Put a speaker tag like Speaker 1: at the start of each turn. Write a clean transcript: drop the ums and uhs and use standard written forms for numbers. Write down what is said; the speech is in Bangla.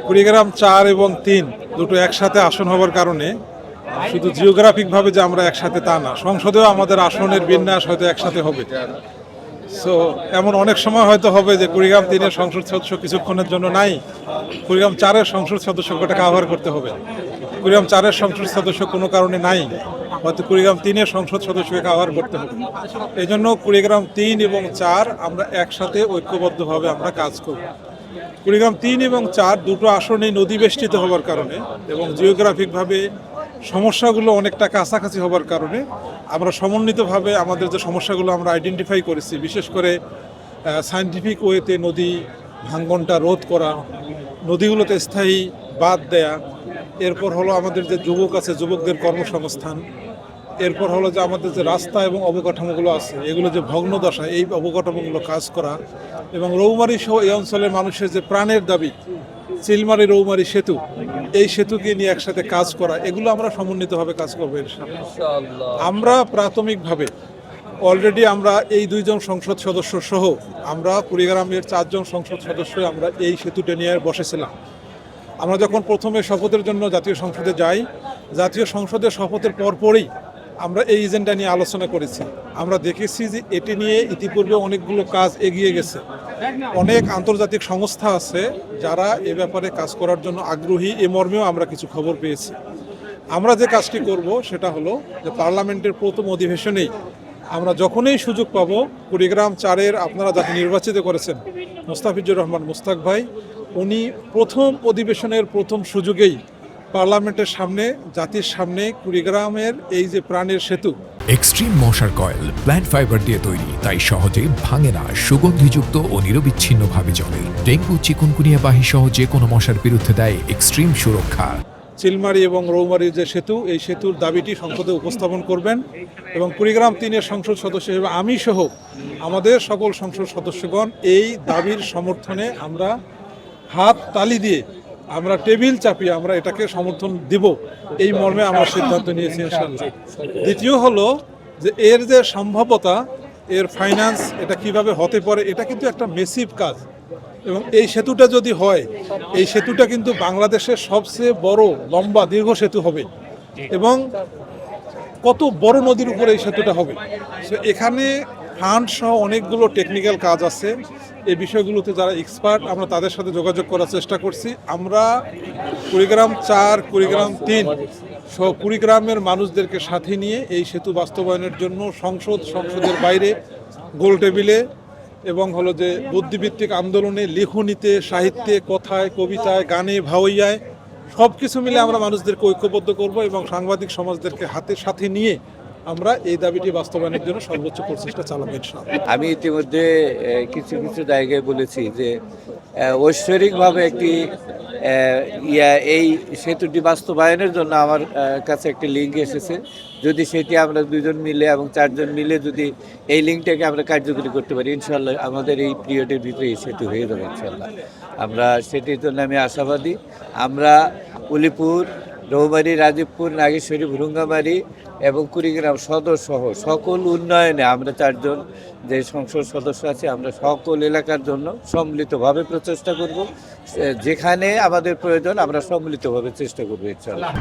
Speaker 1: কুড়িগ্রাম 4 এবং 3 দুটো একসাথে আসন হওয়ার কারণে শুধু জিওগ্রাফিকভাবে যে আমরা একসাথে তা না, সংসদেও আমাদের আসনের বিন্যাস হয়তো একসাথে হবে। সো এমন অনেক সময় হয়তো হবে যে কুড়িগ্রাম 3-এর সংসদ সদস্য কিছুক্ষণের জন্য নাই, কুড়িগ্রাম 4-এর সংসদ সদস্যকে কাভার করতে হবে। কুড়িগ্রাম 4-এর সংসদ সদস্য কোনো কারণে নাই, হয়তো কুড়িগ্রাম 3-এর সংসদ সদস্যকে কাভার করতে হবে। এই জন্য কুড়িগ্রাম 3 এবং 4 আমরা একসাথে ঐক্যবদ্ধভাবে আমরা কাজ করব। কুড়িগ্রাম 3 এবং 4 দুটো আসনেই নদী বেষ্টিত হওয়ার কারণে এবং জিওগ্রাফিকভাবে সমস্যাগুলো অনেকটা কাছাকাছি হওয়ার কারণে আমরা সমন্বিতভাবে আমাদের যে সমস্যাগুলো আমরা আইডেন্টিফাই করেছি, বিশেষ করে সায়েন্টিফিক ওয়েতে নদী ভাঙ্গনটা রোধ করা, নদীগুলোতে স্থায়ী বাঁধ দেয়া, এরপর হলো আমাদের যে যুবক আছে যুবকদের কর্মসংস্থান, এরপর হলো যে আমাদের যে রাস্তা এবং অবকাঠামোগুলো আছে এগুলো যে ভগ্নদশা, এই অবকাঠামোগুলো কাজ করা এবং রৌমারী সহ এই অঞ্চলের মানুষের যে প্রাণের দাবি চিলমারি রৌমারী সেতু, এই সেতুকে নিয়ে একসাথে কাজ করা, এগুলো আমরা সমন্বিতভাবে কাজ করবো ইনশাআল্লাহ। আমরা প্রাথমিকভাবে অলরেডি আমরা এই 2 জন সংসদ সদস্য সহ আমরা কুড়িগ্রামের 4 জন সংসদ সদস্য আমরা এই সেতুটা নিয়ে বসেছিলাম। আমরা যখন প্রথমে শপথের জন্য জাতীয় সংসদে যাই, জাতীয় সংসদের শপথের পরপরই আমরা এই এজেন্ডা নিয়ে আলোচনা করেছি। আমরা দেখেছি যে এটি নিয়ে ইতিপূর্বে অনেকগুলো কাজ এগিয়ে গেছে, অনেক আন্তর্জাতিক সংস্থা আছে যারা এ ব্যাপারে কাজ করার জন্য আগ্রহী, এ মর্মেও আমরা কিছু খবর পেয়েছি। আমরা যে কাজটি করব সেটা হলো যে পার্লামেন্টের প্রথম অধিবেশনেই আমরা যখনই সুযোগ পাব, কুড়িগ্রাম 4-এর আপনারা যাকে নির্বাচিত করেছেন মোস্তাফিজুর রহমান মুস্তাক ভাই, উনি প্রথম অধিবেশনের প্রথম সুযোগেই পার্লামেন্টের সামনে, জাতির সামনে কুড়িগ্রামের এই যে প্রাণের সেতু,
Speaker 2: এক্সট্রিম মশার কয়েল প্ল্যান্ট ফাইবার দিয়ে তৈরি, তাই সহজে ভাঙে না, সুগন্ধিযুক্ত ও নিরবিচ্ছিন্নভাবে জ্বলে। ডেঙ্গু চিকুনগুনিয়া বাহি সহ যে কোনো মশার বিরুদ্ধে দেয় এক্সট্রিম সুরক্ষা।
Speaker 1: চিলমারি এবং রৌমারীর যে সেতু, এই সেতুর দাবিটি সংসদে উপস্থাপন করবেন এবং কুড়িগ্রাম 3-এর সংসদ সদস্য হিসেবে আমি সহ আমাদের সকল সংসদ সদস্যগণ এই দাবির সমর্থনে আমরা হাত তালি দিয়ে, আমরা টেবিল চাপিয়ে আমরা এটাকে সমর্থন দিব, এই মর্মে আমরা সিদ্ধান্ত নিয়েছি ইনশাআল্লাহ। দ্বিতীয় হলো যে এর যে সম্ভাব্যতা, এর ফাইন্যান্স, এটা কিভাবে হতে পারে, এটা কিন্তু একটা মেসিভ কাজ এবং এই সেতুটা যদি হয়, এই সেতুটা কিন্তু বাংলাদেশের সবচেয়ে বড় লম্বা দীর্ঘ সেতু হবে এবং কত বড় নদীর উপরে এই সেতুটা হবে। সো এখানে ফান্ড সহ অনেকগুলো টেকনিক্যাল কাজ আছে, এই বিষয়গুলোতে যারা এক্সপার্ট আমরা তাদের সাথে যোগাযোগ করার চেষ্টা করছি। আমরা কুড়িগ্রাম 4, কুড়িগ্রাম 3 সহ কুড়িগ্রামের মানুষদেরকে সাথে নিয়ে এই সেতু বাস্তবায়নের জন্য সংসদের বাইরে গোল টেবিলে এবং হলো যে বুদ্ধিভিত্তিক আন্দোলনে, লেখনীতে, সাহিত্যে, কথায়, কবিতায়, গানে, ভাওয়াইয়ায় সব কিছু মিলে আমরা মানুষদেরকে ঐক্যবদ্ধ করব এবং সাংবাদিক সমাজদেরকে হাতের সাথে নিয়ে আমরা এই দাবিটি বাস্তবায়নের জন্য সর্বোচ্চ প্রচেষ্টা চালাবো ইনশাআল্লাহ।
Speaker 3: আমি ইতিমধ্যে কিছু কিছু জায়গায় বলেছি যে ঐশ্বরিকভাবে একটি এই সেতুটি বাস্তবায়নের জন্য আমার কাছে একটি লিঙ্ক এসেছে। যদি সেটি আমরা 2 জন মিলে এবং 4 জন মিলে যদি এই লিঙ্কটাকে আমরা কার্যকরী করতে পারি, ইনশাআল্লাহ আমাদের এই পিরিয়ডের ভিতরে এই সেতু হয়ে যাবে ইনশাআল্লাহ। আমরা সেটির জন্য আমি আশাবাদী। আমরা উলিপুর, রৌমারী, রাজীবপুর, নাগেশ্বরী, ভুরুঙ্গামারী এবং কুড়িগ্রাম সদর সহ সকল উন্নয়নে আমরা 4 জন যে সংসদ সদস্য আছি, আমরা সকল এলাকার জন্য সম্মিলিতভাবে প্রচেষ্টা করব। যেখানে আমাদের প্রয়োজন আমরা সম্মিলিতভাবে চেষ্টা করব ইনশাআল্লাহ।